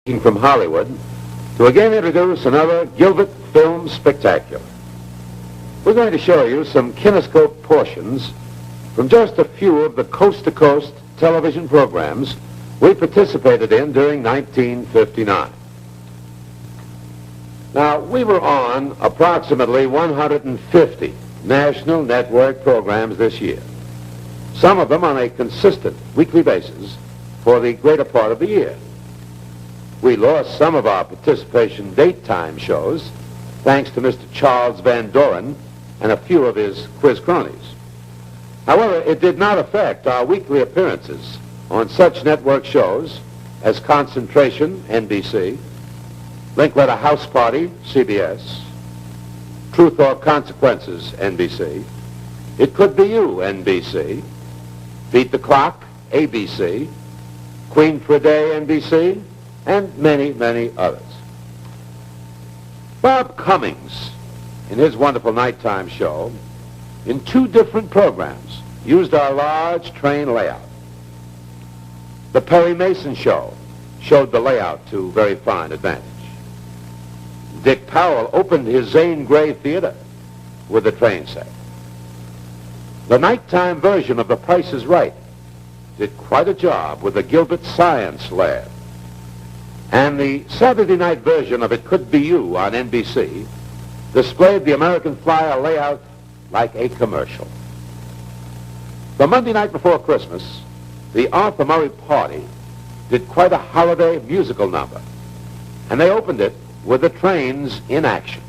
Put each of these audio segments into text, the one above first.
From Hollywood to again introduce another Gilbert film spectacular. We're going to show you some kinescope portions from just a few of the coast-to-coast television programs we participated in during 1959. Now, we were on approximately 150 national network programs this year, some of them on a consistent weekly basis for the greater part of the year. We lost some of our participation daytime shows thanks to Mr. Charles Van Doren and a few of his quiz cronies. However, it did not affect our weekly appearances on such network shows as Concentration, NBC, Linkletter House Party, CBS, Truth or Consequences, NBC, It Could Be You, NBC, Beat the Clock, ABC, Queen for a Day, NBC, and many, many others. Bob Cummings, in his wonderful nighttime show, in two different programs, used our large train layout. The Perry Mason Show showed the layout to very fine advantage. Dick Powell opened his Zane Grey Theater with a train set. The nighttime version of The Price is Right did quite a job with the Gilbert Science Lab. And the Saturday night version of It Could Be You on NBC displayed the American Flyer layout like a commercial. The Monday night before Christmas, the Arthur Murray Party did quite a holiday musical number, and they opened it with the trains in action.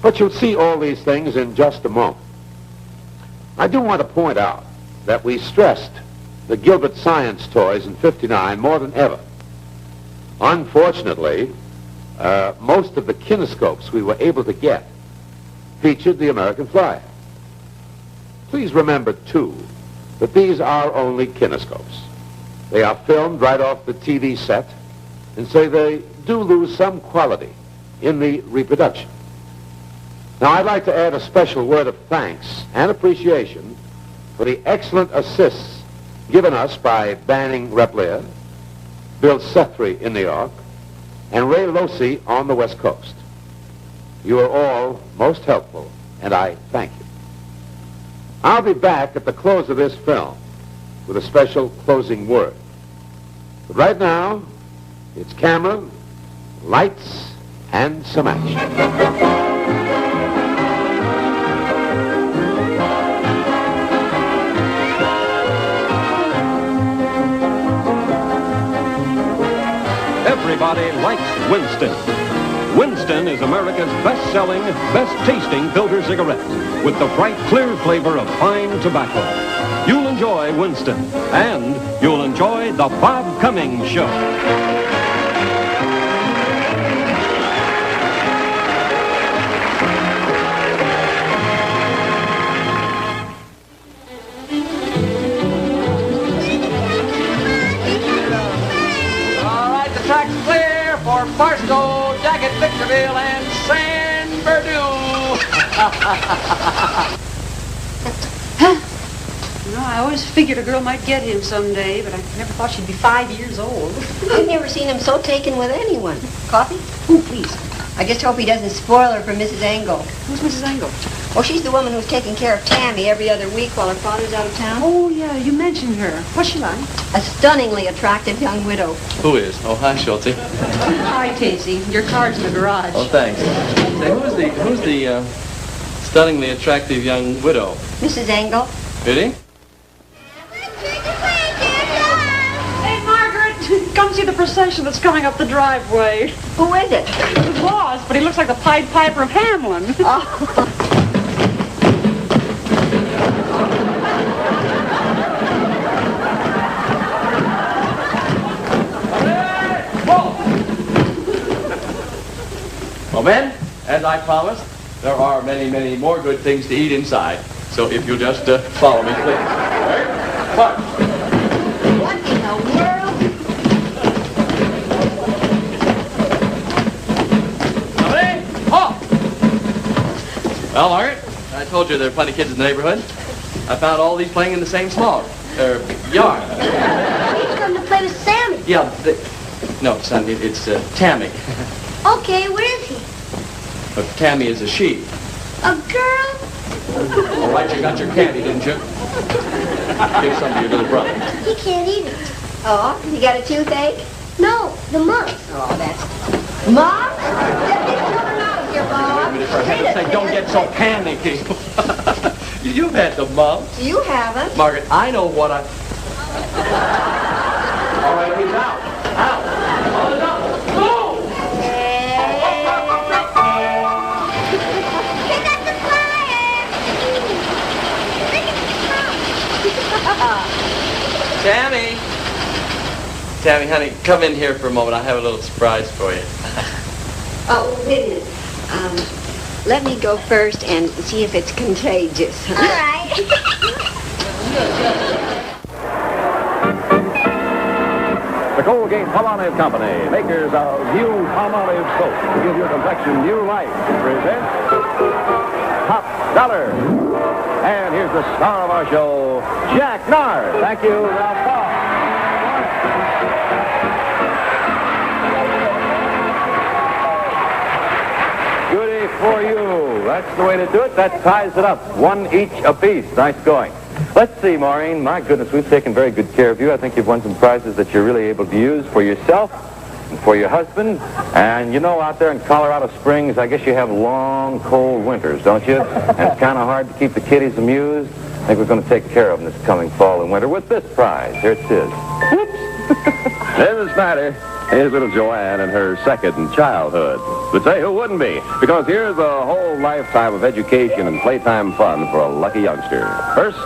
But you'll see all these things in just a moment. I do want to point out that we stressed the Gilbert Science toys in '59 more than ever. Unfortunately, most of the kinescopes we were able to get featured the American Flyer. Please remember, too, that these are only kinescopes. They are filmed right off the TV set, and so they do lose some quality in the reproduction. Now, I'd like to add a special word of thanks and appreciation for the excellent assists given us by Banning Repplier, Bill Sethry in New York, and Ray Losey on the West Coast. You are all most helpful, and I thank you. I'll be back at the close of this film with a special closing word. But right now, it's camera, lights, and some action. Everybody likes Winston. Winston is America's best-selling, best-tasting filter cigarette with the bright, clear flavor of fine tobacco. You'll enjoy Winston, and you'll enjoy the Bob Cummings Show. Barstow, Daggett, Victorville, and San Bernardino. You know, I always figured a girl might get him someday, but I never thought she'd be 5 years old. I've never seen him so taken with anyone. Coffee? Oh, please. I just hope he doesn't spoil her for Mrs. Engel. Who's Mrs. Engel? Oh, she's the woman who's taking care of Tammy every other week while her father's out of town. Oh, yeah, you mentioned her. What's she like? A stunningly attractive young widow. Who is? Oh, hi, Schulte. Hi, Casey. Your car's in the garage. Oh, thanks. Say, who's the stunningly attractive young widow? Mrs. Engel. Really? Hey, Margaret, come see the procession that's coming up the driveway. Who is it? The boss, but he looks like the Pied Piper of Hamelin. Oh. Well, men, as I promised, there are many, many more good things to eat inside. So if you'll just follow me, please. All right? Come on. What in the world? Somebody? Oh! Well, Margaret, I told you there are plenty of kids in the neighborhood. I found all these playing in the same yard. He's going to play with Sammy. Yeah, No, son, it's Tammy. Okay, where is he? But Tammy is a she. A girl? All right, you got your candy, didn't you? Give some to your little brother. He can't eat it. Oh, you got a toothache? No, the mumps. Oh, that's... Mumps? Get these children out of here, Bob. For heaven's sake, don't get so panicky. You've had the mumps. You haven't. Margaret, I know what I... All right, he's out. Out. On the double. Boom! Pick up the flyer. Tammy. Tammy, honey, come in here for a moment. I have a little surprise for you. Oh, wait a minute. Let me go first and see if it's contagious. All right. The Colgate Palmolive Company, makers of new Palmolive soap, to give your complexion new life, presents Top Dollar. And here's the star of our show, Jack Nard. Thank you, Ralph Paul. Goody for you. That's the way to do it. That ties it up. One each apiece. Nice going. Let's see, Maureen. My goodness, we've taken very good care of you. I think you've won some prizes that you're really able to use for yourself and for your husband. And you know, out there in Colorado Springs, I guess you have long, cold winters, don't you? And it's kind of hard to keep the kiddies amused. I think we're going to take care of them this coming fall and winter with this prize. Here it is. Whoops. Mrs. Snyder, here's little Joanne in her second childhood. But say, who wouldn't be? Because here's a whole lifetime of education and playtime fun for a lucky youngster. First,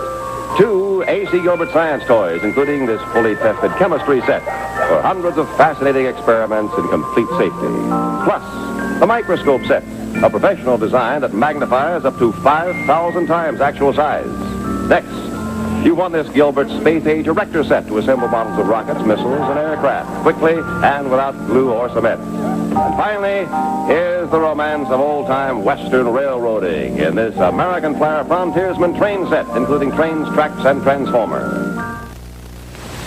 2 A.C. Gilbert science toys, including this fully tested chemistry set for hundreds of fascinating experiments in complete safety. Plus, the microscope set, a professional design that magnifies up to 5,000 times actual size. Next, you won this Gilbert space-age erector set to assemble models of rockets, missiles, and aircraft quickly and without glue or cement. And finally, here's the romance of old-time Western railroading in this American Flyer Frontiersman train set, including trains, tracks, and transformers.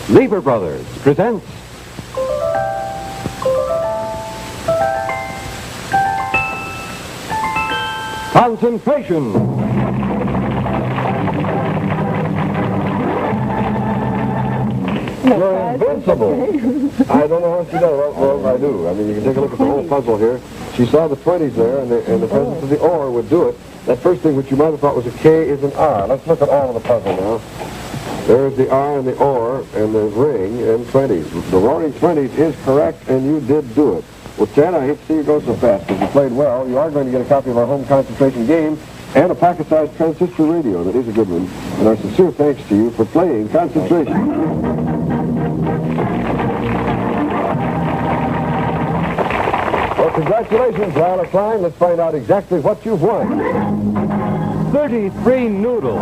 Lever Brothers presents Concentration. You're invincible. I don't know how she does. Well, I do. I mean, you can take a look at the whole puzzle here. She saw the 20s there, and the presence of the or would do it. That first thing which you might have thought was a K is an R. Let's look at all of the puzzle now. There's the R and the or and the ring and 20s. The roaring 20s is correct, and you did do it. Well, Chad, I hate to see you go so fast, because you played well. You are going to get a copy of our home concentration game and a pocket-sized transistor radio. That is a good one. And our sincere thanks to you for playing concentration. Well, congratulations, Lila Klein. Let's find out exactly what you've won. 33 Noodles.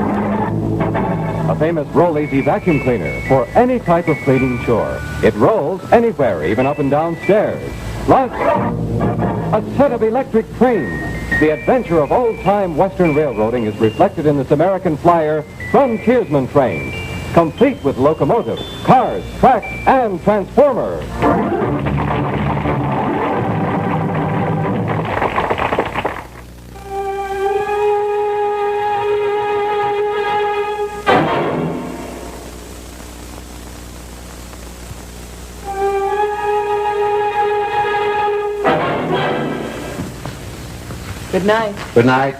A famous roll-easy vacuum cleaner for any type of cleaning chore. It rolls anywhere, even up and down stairs. Plus, a set of electric trains. The adventure of old-time Western railroading is reflected in this American Flyer Frontiersman train, complete with locomotives, cars, tracks, and transformers. Good night. Good night.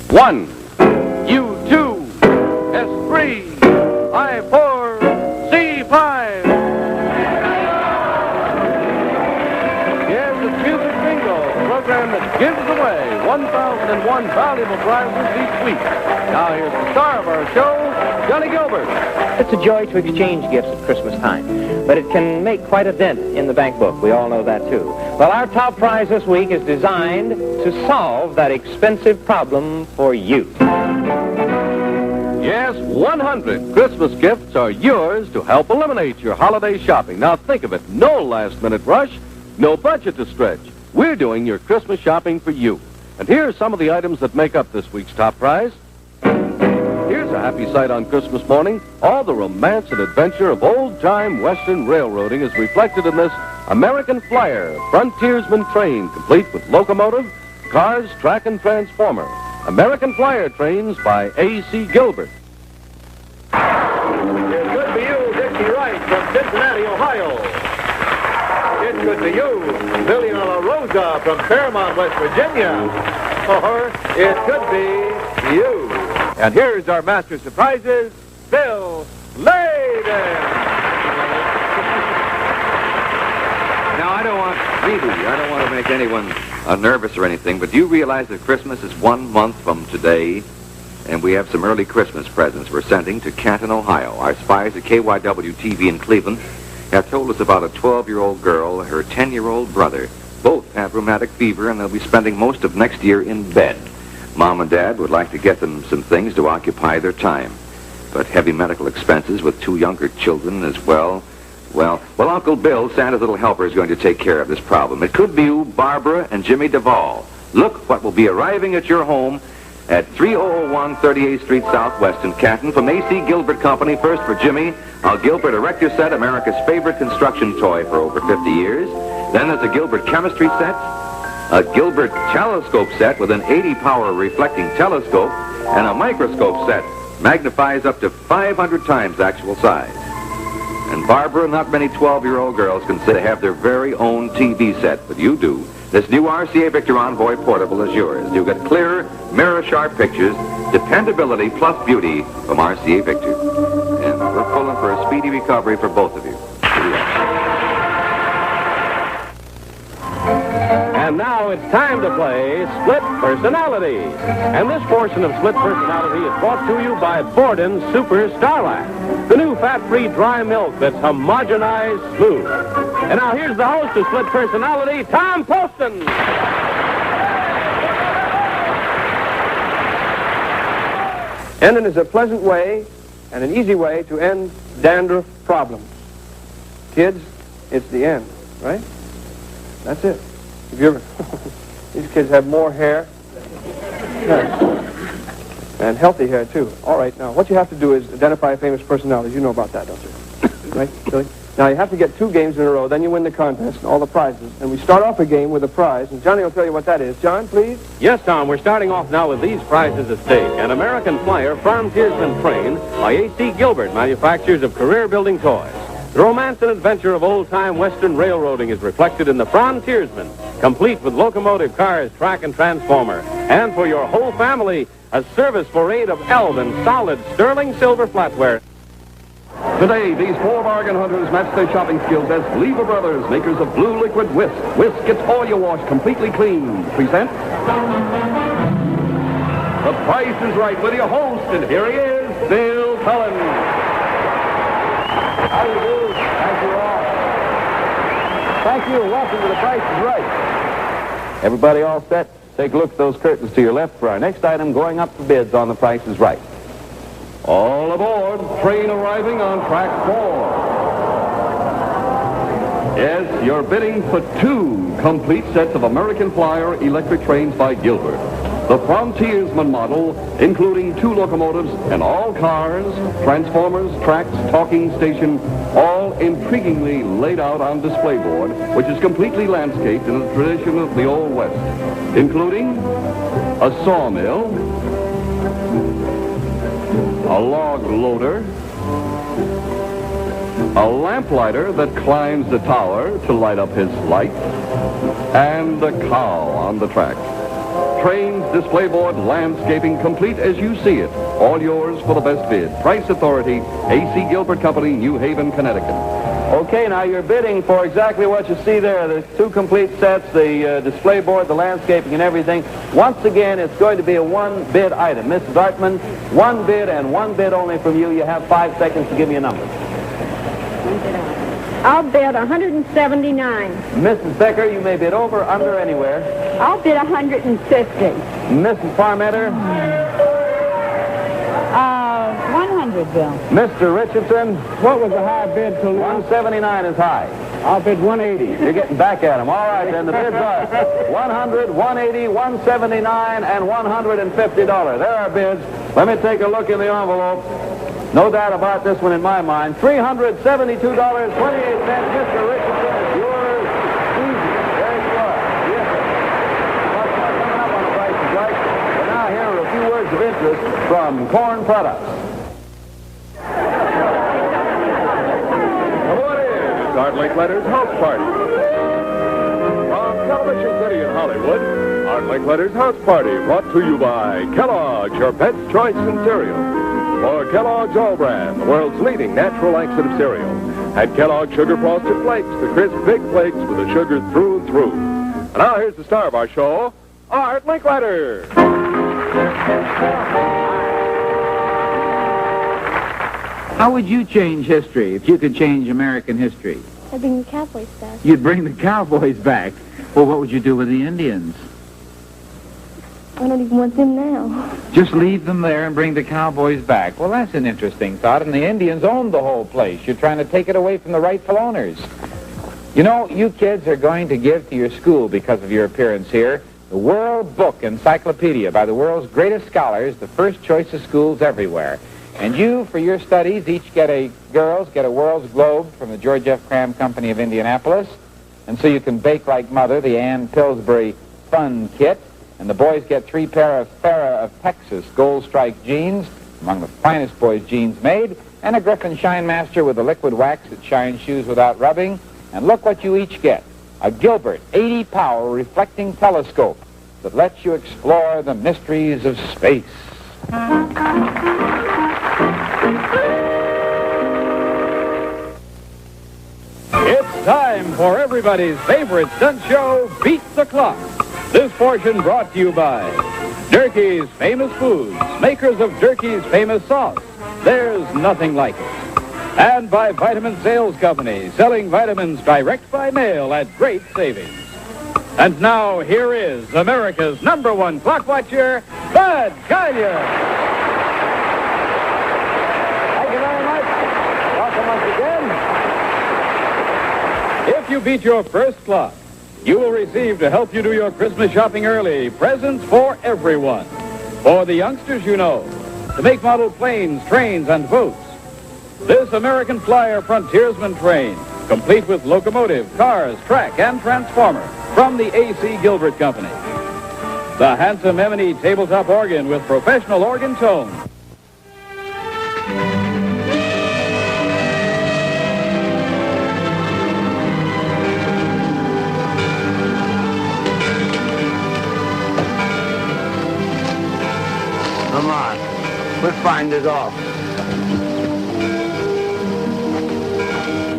One, U2, S3, I4, C5. Here's the Music Bingo, the program that gives away 1,001 valuable prizes each week. Now here's the star of our show, Johnny Gilbert. It's a joy to exchange gifts at Christmas time, but it can make quite a dent in the bank book. We all know that, too. Well, our top prize this week is designed to solve that expensive problem for you. Yes, 100 Christmas gifts are yours to help eliminate your holiday shopping. Now think of it. No last-minute rush, no budget to stretch. We're doing your Christmas shopping for you. And here are some of the items that make up this week's top prize. Here's a happy sight on Christmas morning. All the romance and adventure of old-time Western railroading is reflected in this American Flyer frontiersman train, complete with locomotive, cars, track, and transformer. American Flyer trains by A.C. Gilbert. It could be you, Dixie Wright, from Cincinnati, Ohio. It could be you, Billy La Rosa from Fairmont, West Virginia. Or it could be you. And here's our master of surprises, Bill Layden. Now, I don't want to make anyone nervous or anything, but do you realize that Christmas is 1 month from today? And we have some early Christmas presents we're sending to Canton, Ohio. Our spies at KYW-TV in Cleveland have told us about a 12-year-old girl and her 10-year-old brother. Both have rheumatic fever, and they'll be spending most of next year in bed. Mom and Dad would like to get them some things to occupy their time. But heavy medical expenses with 2 younger children as well. Well, Uncle Bill, Santa's little helper, is going to take care of this problem. It could be you, Barbara, and Jimmy Duvall. Look what will be arriving at your home at 3001 38th Street Southwest in Canton from A.C. Gilbert Company. First for Jimmy, a Gilbert Erector Set, America's favorite construction toy for over 50 years. Then there's a Gilbert Chemistry Set, a Gilbert Telescope Set with an 80-power reflecting telescope, and a microscope set. Magnifies up to 500 times actual size. And Barbara, not many 12-year-old girls can say they have their very own TV set, but you do. This new RCA Victor Envoy Portable is yours. You get clear, mirror-sharp pictures, dependability plus beauty from RCA Victor. And we're pulling for a speedy recovery for both of you. And now it's time to play Split Personality. And this portion of Split Personality is brought to you by Borden's Super Starlac, the new fat-free dry milk that's homogenized smooth. And now here's the host of Split Personality, Tom Poston. Ending is a pleasant way and an easy way to end dandruff problems. Kids, it's the end, right? That's it. If you ever, these kids have more hair. And healthy hair, too. All right, now, what you have to do is identify famous personalities. You know about that, don't you? Right, Billy? Now, you have to get 2 games in a row, then you win the contest and all the prizes. And we start off a game with a prize, and Johnny will tell you what that is. John, please? Yes, Tom, we're starting off now with these prizes at stake. An American Flyer frontiersman train by A.C. Gilbert, manufacturers of career-building toys. The romance and adventure of old-time Western railroading is reflected in the Frontiersman, complete with locomotive, cars, track, and transformer. And for your whole family, a service for aid of Elvin solid sterling silver flatware. Today, these 4 bargain hunters match their shopping skills as Lever Brothers, makers of Blue Liquid Whisk. Whisk gets all your wash completely clean. Present The Price is Right with your host, and here he is, Bill Cullen. How do you do? Thank you all. Thank you, and welcome to The Price is Right. Everybody all set? Take a look at those curtains to your left for our next item going up for bids on The Price is Right. All aboard, train arriving on track 4. Yes, you're bidding for 2 complete sets of American Flyer electric trains by Gilbert. The Frontiersman model, including 2 locomotives and all cars, transformers, tracks, talking station, all intriguingly laid out on display board, which is completely landscaped in the tradition of the Old West, including a sawmill, a log loader, a lamplighter that climbs the tower to light up his light, and a cow on the track. Trains, display board, landscaping, complete as you see it. All yours for the best bid. Price Authority, A.C. Gilbert Company, New Haven, Connecticut. Okay, now you're bidding for exactly what you see there. There's 2 complete sets, the display board, the landscaping, and everything. Once again, it's going to be a 1-bid item. Mrs. Dartman, 1 bid and 1 bid only from you. You have 5 seconds to give me a number. I'll bid 179. Mrs. Becker, you may bid over, under, anywhere. I'll bid 150. Mrs. Parmenter? 200, Bill. Mr. Richardson, What was the high bid to lose? 179 is high. I'll bid 180. You're getting back at him. All right, then. The bids are 100, 180, 179, and $150. There are bids. Let me take a look in the envelope. No doubt about this one in my mind. $372.28. Mr. Richardson, it's yours. Easy. There you are. Yes, sir. Well, coming up on the Price is Right. But now here are a few words of interest from Corn Products. Art Linkletter's House Party. From Television City in Hollywood, Art Linkletter's House Party, brought to you by Kellogg's, your pet's choice in cereal. For Kellogg's All Brand, the world's leading natural laxative cereal. Add Kellogg's Sugar Frosted Flakes, the crisp big flakes with the sugar through and through. And now here's the star of our show, Art Linkletter. How would you change history if you could change American history? I'd bring the Cowboys back. You'd bring the Cowboys back. Well, what would you do with the Indians? I don't even want them now. Just leave them there and bring the Cowboys back. Well, that's an interesting thought, and the Indians own the whole place. You're trying to take it away from the rightful owners. You know, you kids are going to give to your school, because of your appearance here, the World Book Encyclopedia by the world's greatest scholars, the first choice of schools everywhere. And you, for your studies, each girls get a World's Globe from the George F. Cram Company of Indianapolis. And so you can bake like Mother, the Ann Pillsbury Fun Kit. And the boys get 3 pair of Farrah of Texas gold-striped jeans, among the finest boys' jeans made, and a Griffin Shine Master with a liquid wax that shines shoes without rubbing. And look what you each get. A Gilbert 80-power reflecting telescope that lets you explore the mysteries of space. It's time for everybody's favorite stunt show, Beat the Clock. This portion brought to you by Durkee's Famous Foods, makers of Durkee's famous sauce. There's nothing like it. And by Vitamin Sales Company, selling vitamins direct by mail at great savings. And now, here is America's #1 clock watcher, Bud Collier. Thank you very much. Welcome once again. If you beat your first clock, you will receive, to help you do your Christmas shopping early, presents for everyone. For the youngsters, you know, to make model planes, trains, and boats. This American Flyer Frontiersman train, complete with locomotive, cars, track, and transformer, from the A.C. Gilbert Company. The handsome M&E tabletop organ with professional organ tone. Come on. We'll find it off.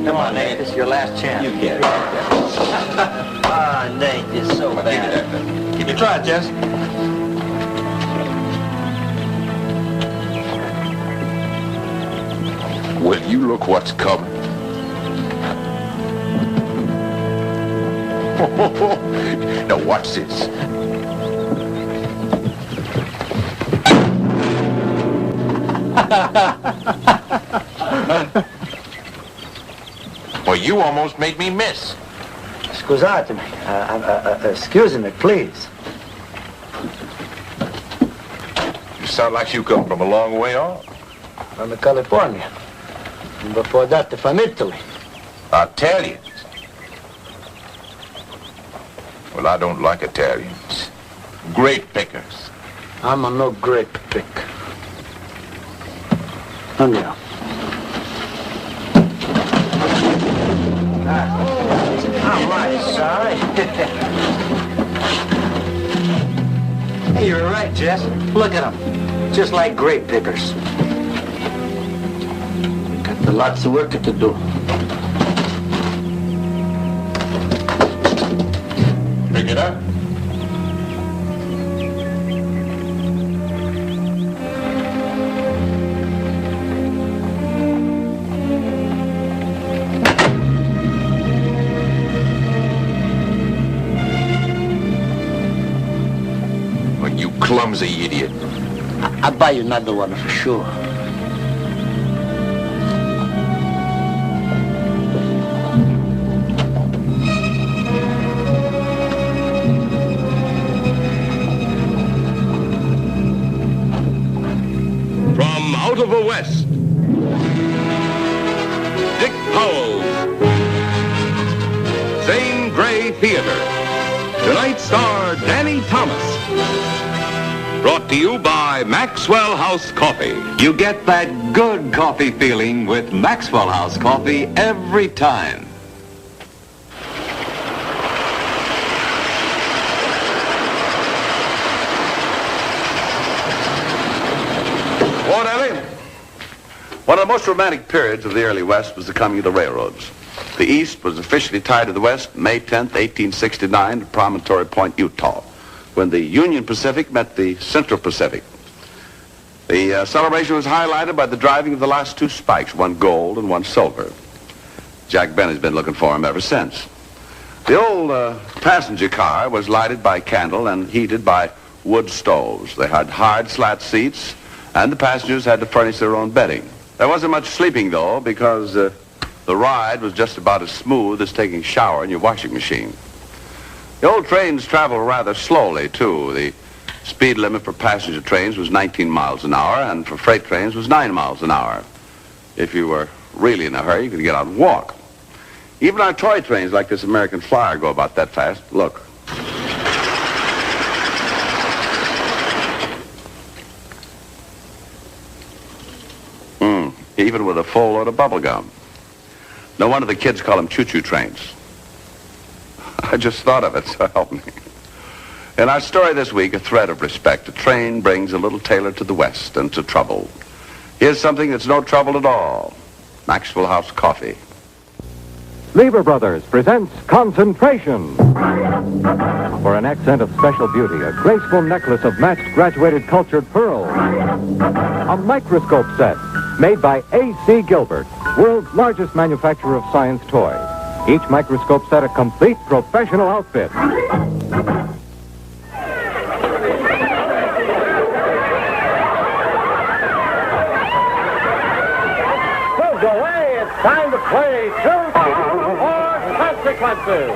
Come on, Nate. This is your last chance. You get it. Ah, Nate, you're so bad. Give it a try, Jess. Well, you look what's coming. Now watch this. Well, you almost made me miss. Scusatemi. Excuse me, please. You sound like you come from a long way off. From California. And before that, from Italy. Italians. Well, I don't like Italians. Grape pickers. I'm a no grape pick. Andiamo. All right, sorry. Hey, you're right, Jess. Look at them. Just like grape pickers. Got lots of work to do. Pick it up. clumsy idiot. I'll buy you another one for sure. From out of the West, Dick Powell's Zane Grey Theater. Tonight's star, Danny Thomas. Brought to you by Maxwell House Coffee. You get that good coffee feeling with Maxwell House Coffee every time. Ward Ellie, one of the most romantic periods of the early West was the coming of the railroads. The East was officially tied to the West May 10th, 1869 at Promontory Point, Utah, when the Union Pacific met the Central Pacific. The celebration was highlighted by the driving of the last two spikes, one gold and one silver. Jack Benny's been looking for him ever since. The old passenger car was lighted by candle and heated by wood stoves. They had hard slat seats, and the passengers had to furnish their own bedding. There wasn't much sleeping, though, because the ride was just about as smooth as taking a shower in your washing machine. The old trains traveled rather slowly, too. The speed limit for passenger trains was 19 miles an hour, and for freight trains was 9 miles an hour. If you were really in a hurry, you could get out and walk. Even our toy trains like this American Flyer go about that fast. Look. Even with a full load of bubble gum. No wonder the kids call them choo-choo trains. I just thought of it, so help me. In our story this week, a thread of respect. A train brings a little tailor to the West and to trouble. Here's something that's no trouble at all. Maxwell House Coffee. Lever Brothers presents Concentration. For an accent of special beauty, a graceful necklace of matched graduated cultured pearls. A microscope set made by A.C. Gilbert, world's largest manufacturer of science toys. Each microscope set a complete professional outfit. Move away, it's time to play Truth or Consequences.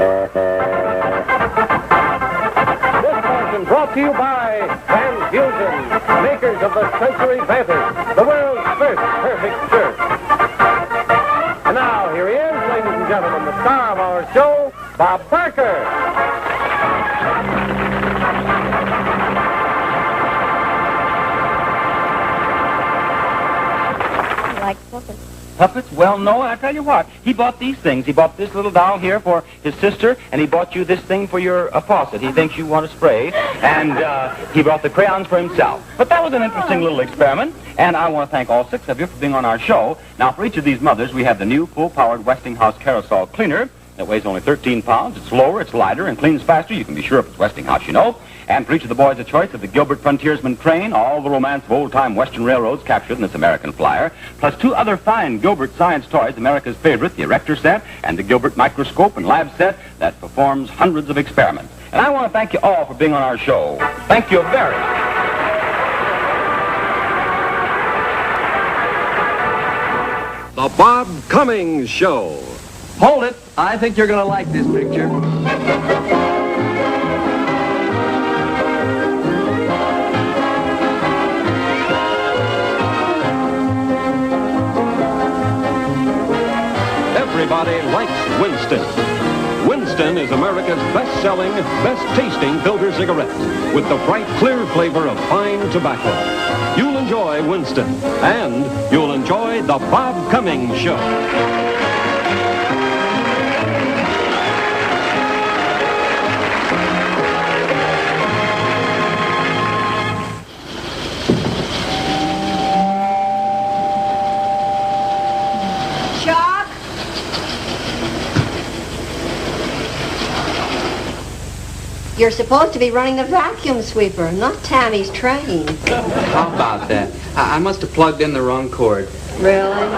This portion brought to you by Transfusion, makers of the Sensory Vantage, the world's first perfect shirt. And now, here he is, ladies and gentlemen, the star of our show, Bob Barker. You like puppets? Puppets? Well, no, I tell you what. He bought these things. He bought this little doll here for his sister, and he bought you this thing for your faucet. He thinks you want to spray, and he brought the crayons for himself. But that was an interesting little experiment, and I want to thank all 6 of you for being on our show. Now, for each of these mothers, we have the new full-powered Westinghouse Carousel Cleaner that weighs only 13 pounds. It's lower, it's lighter, and cleans faster. You can be sure if it's Westinghouse, you know. And for each of the boys, a choice of the Gilbert Frontiersman train, all the romance of old-time Western railroads captured in this American Flyer, plus 2 other fine Gilbert science toys, America's favorite, the Erector set, and the Gilbert microscope and lab set that performs hundreds of experiments. And I want to thank you all for being on our show. Thank you very much. The Bob Cummings Show. Hold it. I think you're going to like this picture. Everybody likes Winston. Winston is America's best-selling, best-tasting filter cigarette with the bright, clear flavor of fine tobacco. You'll enjoy Winston, and you'll enjoy the Bob Cummings Show. You're supposed to be running the vacuum sweeper, not Tammy's train. How about that? I must have plugged in the wrong cord. Really?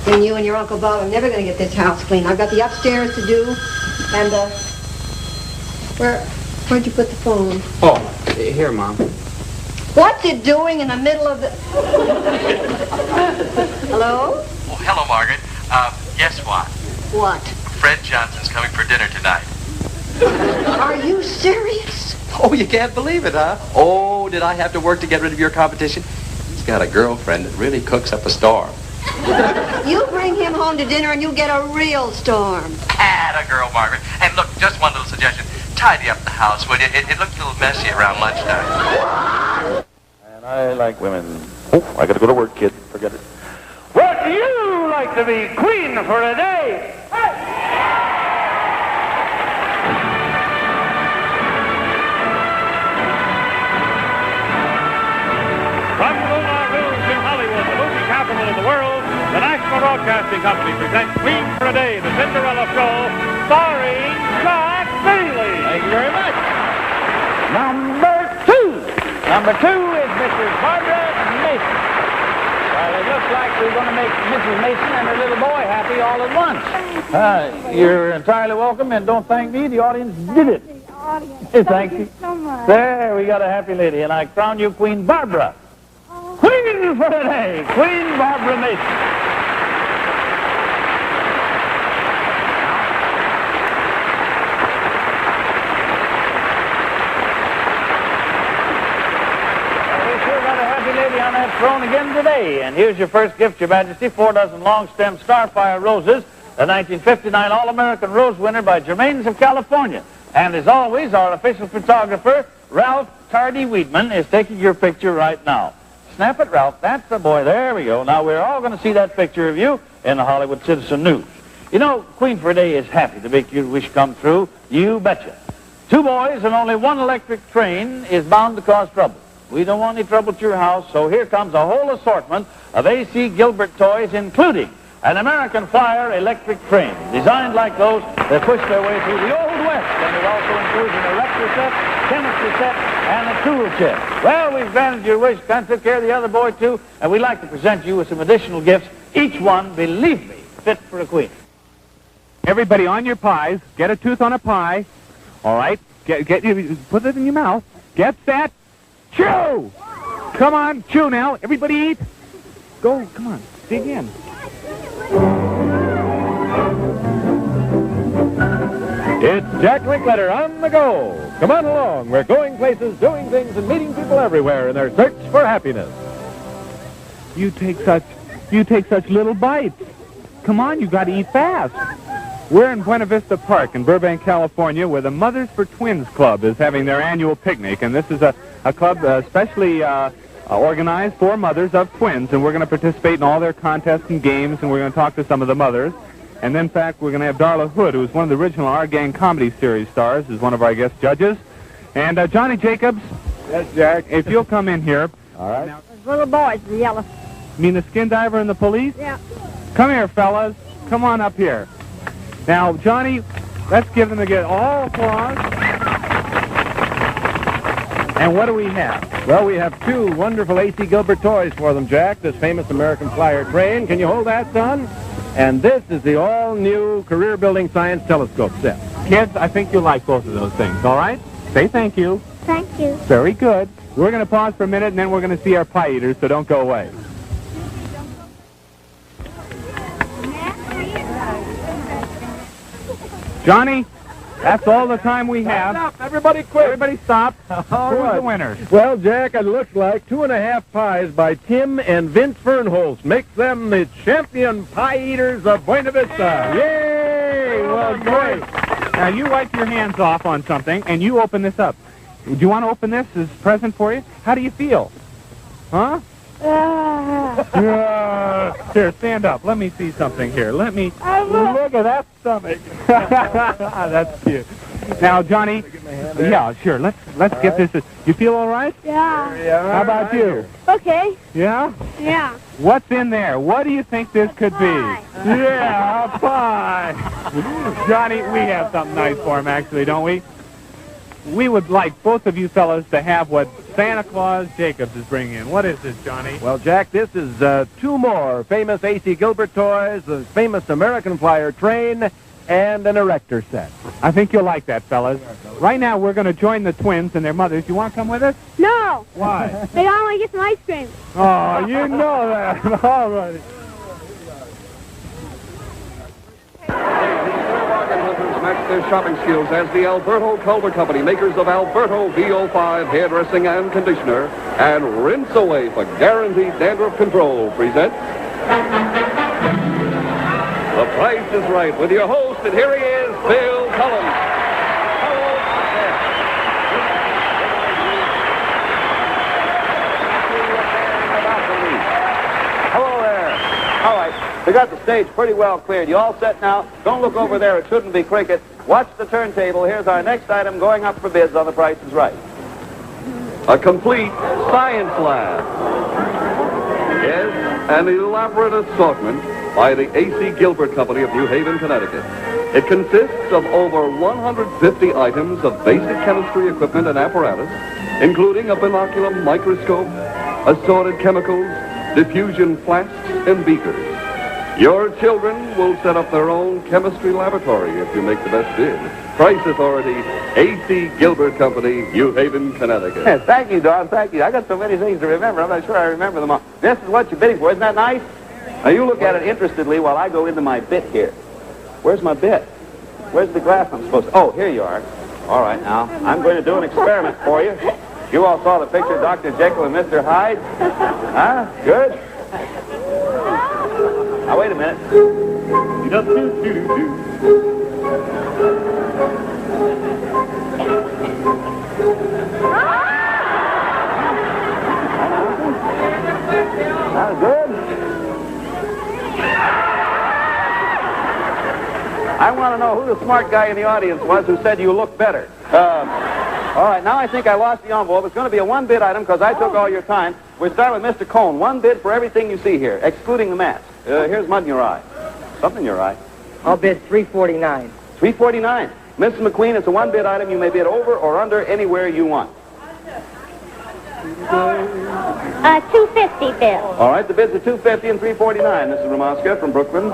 Then you and your Uncle Bob are never going to get this house clean. I've got the upstairs to do, and, where'd you put the phone? Oh, here, Mom. What's it doing in the middle of the... Hello? Oh, hello, Margaret. Guess what? What? Fred Johnson's coming for dinner tonight. Are you serious? Oh, you can't believe it, huh? Oh, did I have to work to get rid of your competition? He's got a girlfriend that really cooks up a storm. You bring him home to dinner and you get a real storm. Atta girl, Margaret. And look, just one little suggestion. Tidy up the house, will you? It looked a little messy around lunchtime. And I like women. Oh, I gotta go to work, kid. Forget it. Would you like to be queen for a day? From the Moulin Rouge in Hollywood, the movie capital of the world, the National Broadcasting Company presents Queen for a Day, the Cinderella Show, starring Jack Bailey. Thank you very much. Number two. Number two is Mrs. Barbara Mason. Well, it looks like we're going to make Mrs. Mason and her little boy happy all at once. You're entirely welcome, and don't thank me. The audience did it. Thank you so much. There, we got a happy lady, and I crown you Queen Barbara. Queen for today, Queen Barbara Mason. On that throne again today. And here's your first gift, Your Majesty, 4 dozen long-stem Starfire roses, the 1959 All-American Rose winner by Germains of California. And as always, our official photographer, Ralph Tardy Weedman, is taking your picture right now. Snap it, Ralph. That's the boy. There we go. Now, we're all going to see that picture of you in the Hollywood Citizen News. You know, Queen for a Day is happy to make your wish come true. You betcha. 2 boys and only 1 electric train is bound to cause trouble. We don't want any trouble at your house, so here comes a whole assortment of A.C. Gilbert toys, including an American Flyer electric train, designed like those that push their way through the Old West. And it also includes an erector set, chemistry set, and a tool chest. Well, we've granted your wish, kind of took care of the other boy, too, and we'd like to present you with some additional gifts, each one, believe me, fit for a queen. Everybody on your pies, get a tooth on a pie. All right, get you put it in your mouth. Get set. Chew! Come on, chew now. Everybody eat. Go, come on, dig in. It's Jack Linkletter on the go. Come on along. We're going places, doing things, and meeting people everywhere in their search for happiness. You take such little bites. Come on, you got to eat fast. We're in Buena Vista Park in Burbank, California, where the Mothers for Twins Club is having their annual picnic. And this is a club especially organized for mothers of twins. And we're going to participate in all their contests and games, and we're going to talk to some of the mothers. And then, in fact, we're going to have Darla Hood, who is one of the original Our Gang comedy series stars, is one of our guest judges. And Johnny Jacobs. Yes, Jack. If you'll come in here. All right. Now, Little boys, the yellow. you mean the skin diver and the police? Yeah. Come here, fellas. Come on up here. Now, Johnny, let's give them all applause. And what do we have? Well, we have 2 wonderful A.C. Gilbert toys for them, Jack. This famous American Flyer train. Can you hold that, son? And this is the all-new career-building science telescope set. Kids, I think you'll like both of those things, all right? Say thank you. Thank you. Very good. We're going to pause for a minute, and then we're going to see our pie eaters, so don't go away. Johnny, that's all the time we have. Stop. Everybody quit. Everybody stop. All Who's right. the winner? Well, Jack, it looks like 2.5 pies by Tim and Vince Fernholz makes them the champion pie eaters of Buena Vista. Yay! Well, great. Now, you wipe your hands off on something, and you open this up. Do you want to open this as a present for you? How do you feel? Huh? Here, stand up. Let me see something here. Let me look at that stomach. That's cute. Now, Johnny. Yeah, sure. Let's get this. You feel all right? Yeah. How about you? Okay. Yeah. Yeah. What's in there? What do you think this could be? Yeah, a pie. Johnny, we have something nice for him, actually, don't we? We would like both of you fellas to have what Santa Claus Jacobs is bringing in. What is this, Johnny? Well, Jack, this is 2 more famous A.C. Gilbert toys, the famous American Flyer train, and an erector set. I think you'll like that, fellas. Right now, we're going to join the twins and their mothers. You want to come with us? No. Why? They all want to get some ice cream. Oh, you know that. All right. bargain hunters match their shopping skills as the Alberto Culver Company, makers of Alberto VO5 hairdressing and conditioner, and Rinse Away for guaranteed dandruff control, presents The Price is Right with your host, and here he is, Bill Cullen. Hello there. All right, we got the stage pretty well cleared. You all set now? Don't look over there. It shouldn't be cricket. Watch the turntable. Here's our next item going up for bids on The Price is Right. A complete science lab. Yes, an elaborate assortment by the A.C. Gilbert Company of New Haven, Connecticut. It consists of over 150 items of basic chemistry equipment and apparatus, including a binocular microscope, assorted chemicals, diffusion flasks, and beakers. Your children will set up their own chemistry laboratory if you make the best bid. Price Authority, A.C. Gilbert Company, New Haven, Connecticut. Yes, thank you, Don. Thank you. I got so many things to remember. I'm not sure I remember them all. This is what you're bidding for. Isn't that nice? Now, you look at it interestedly while I go into my bit here. Where's my bit? Where's the glass I'm supposed to... Oh, here you are. All right, now, I'm going to do an experiment for you. You all saw the picture of Dr. Jekyll and Mr. Hyde? Huh? Good? Now, wait a minute. That was good. I want to know who the smart guy in the audience was who said you look better. All right, now I think I lost the envelope. It's going to be a one-bid item because I took all your time. We're starting with Mr. Cohn. One bid for everything you see here, excluding the mask. Here's mud in your eye. Something in your eye. I'll bid $3.49. $3.49. Mrs. McQueen, it's a one-bid item. You may bid over or under anywhere you want. $2.50, Bill. All right, the bids are $2.50 and $3.49. Mrs. Ramoska from Brooklyn.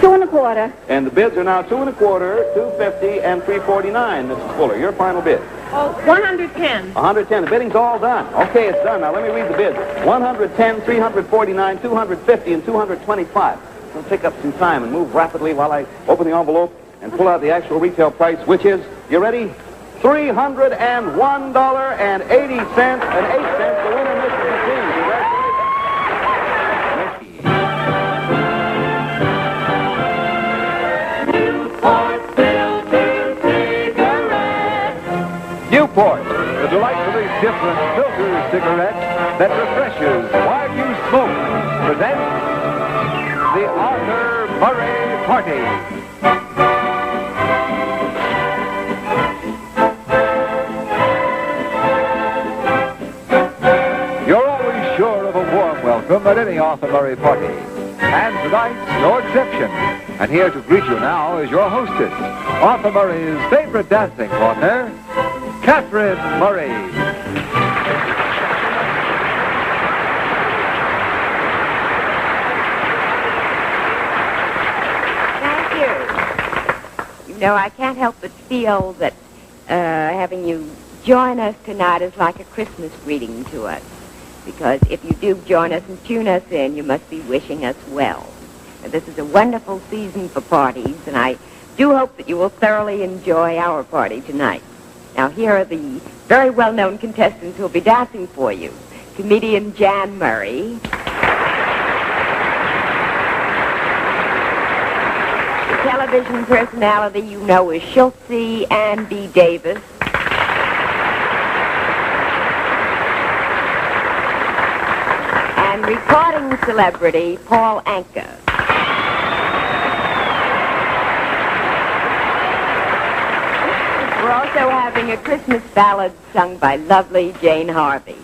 $2 1/4. And the bids are now $2 1/4, $2.50, and $3.49. Mrs. Fuller, your final bid. Oh, $110. $110. The bidding's all done. Okay, it's done. Now let me read the bids. $110, $349, $250, and $225. We'll take up some time and move rapidly while I open the envelope and pull out the actual retail price, which is, you ready? $301.80 and 8 cents. The winner, Mrs. McQueen. Newport, the delightfully different filter cigarette that refreshes while you smoke, presents the Arthur Murray Party. You're always sure of a warm welcome at any Arthur Murray party. And tonight's no exception. And here to greet you now is your hostess, Arthur Murray's favorite dancing partner, Catherine Murray. Thank you. You know, I can't help but feel that having you join us tonight is like a Christmas greeting to us. Because if you do join us and tune us in, you must be wishing us well. And this is a wonderful season for parties, and I do hope that you will thoroughly enjoy our party tonight. Now, here are the very well-known contestants who will be dancing for you. Comedian Jan Murray. The television personality you know is Schultze Andy Davis. And recording celebrity Paul Anka. We're also having a Christmas ballad sung by lovely Jane Harvey.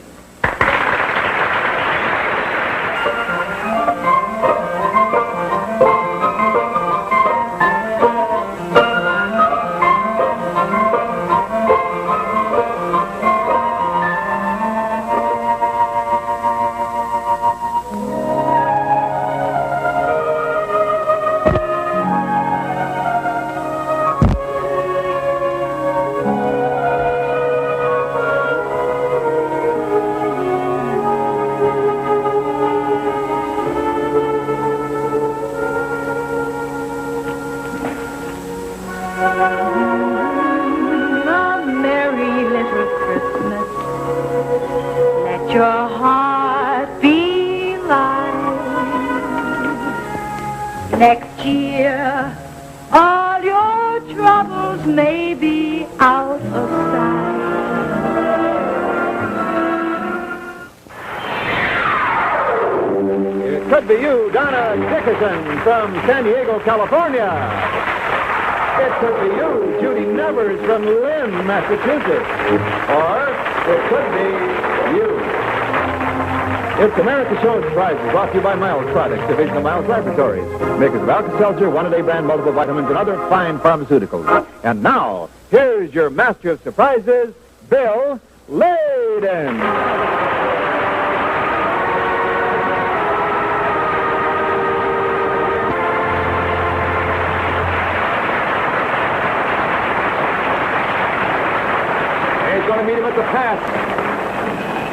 Next year, all your troubles may be out of sight. It could be you, Donna Dickerson from San Diego, California. It could be you, Judy Nevers from Lynn, Massachusetts. Or it could be you. It's America Shows Prizes, brought to you by Miles Products, division of Miles Laboratories, makers of Alka-Seltzer, one-a-day brand multiple vitamins, and other fine pharmaceuticals. And now, here's your master of surprises, Bill Layden. He's going to meet him at the pass.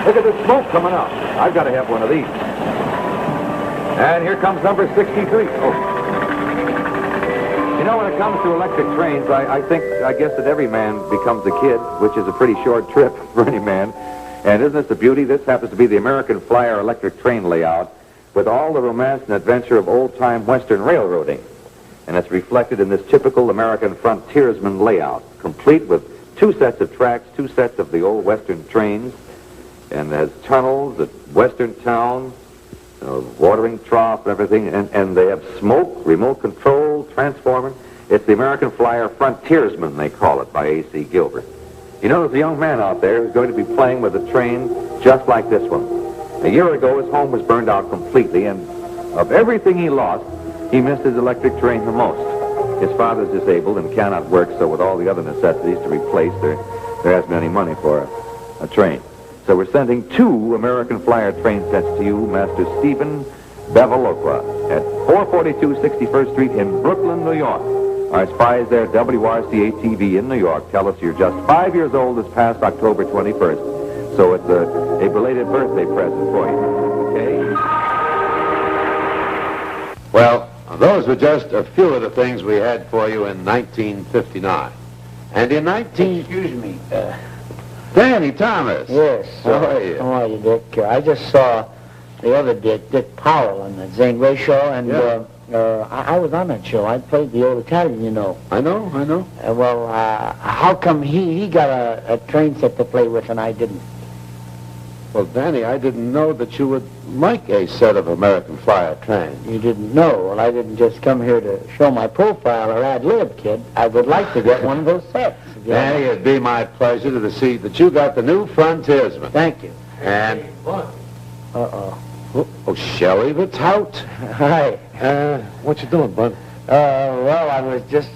Look at the smoke coming up. I've got to have one of these. And here comes number 63. Oh. You know, when it comes to electric trains, I guess that every man becomes a kid, which is a pretty short trip for any man. And isn't this the beauty? This happens to be the American Flyer electric train layout with all the romance and adventure of old-time Western railroading. And it's reflected in this typical American frontiersman layout, complete with 2 sets of tracks, 2 sets of the old Western trains, and has tunnels at Western Town, watering trough and everything, and they have smoke, remote control, transformer. It's the American Flyer Frontiersman, they call it, by A.C. Gilbert. You know, there's a young man out there who's going to be playing with a train just like this one. A year ago, his home was burned out completely, and of everything he lost, he missed his electric train the most. His father's disabled and cannot work, so with all the other necessities to replace, there hasn't been any money for a train. So we're sending 2 American Flyer train sets to you, Master Stephen Bevilacqua, at 442 61st Street in Brooklyn, New York. Our spies there at WRCA-TV in New York tell us you're just 5 years old this past October 21st. So it's a belated birthday present for you. Okay? Well, those were just a few of the things we had for you in 1959. And in Excuse me. Danny Thomas. Yes. How are you? How are you, Dick? I just saw the other Dick Powell on the Zane Ray show, and I was on that show. I played the old Italian, you know. I know. How come he got a train set to play with and I didn't? Well, Danny, I didn't know that you would like a set of American Flyer trains. You didn't know? Well, I didn't just come here to show my profile or ad-lib, kid. I would like to get one of those sets. Danny, it'd be my pleasure to see that you got the new Frontiersman. Thank you. And... What? Oh, Shelley the Tout. Hi. What you doing, bud? Well, I was just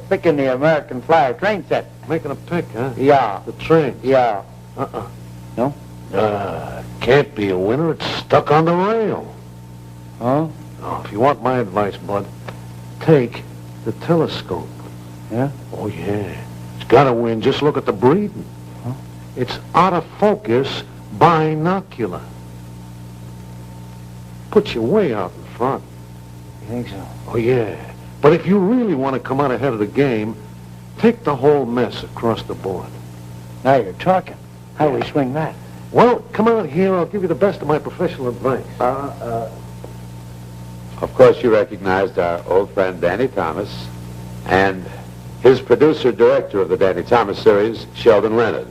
picking the American Flyer train set. Making a pick, huh? Yeah. The train? Yeah. No? Can't be a winner. It's stuck on the rail. Huh? Oh, if you want my advice, bud, take the telescope. Yeah? Oh, yeah. It's got to win. Just look at the breeding. Huh? It's out of focus binocular. Puts you way out in front. You think so? Oh, yeah. But if you really want to come out ahead of the game, take the whole mess across the board. Now you're talking. How do we swing that? Well, come out here. I'll give you the best of my professional advice. Of course, you recognized our old friend Danny Thomas and his producer-director of the Danny Thomas series, Sheldon Leonard.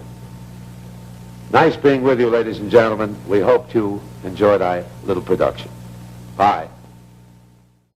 Nice being with you, ladies and gentlemen. We hope you enjoyed our little production. Bye.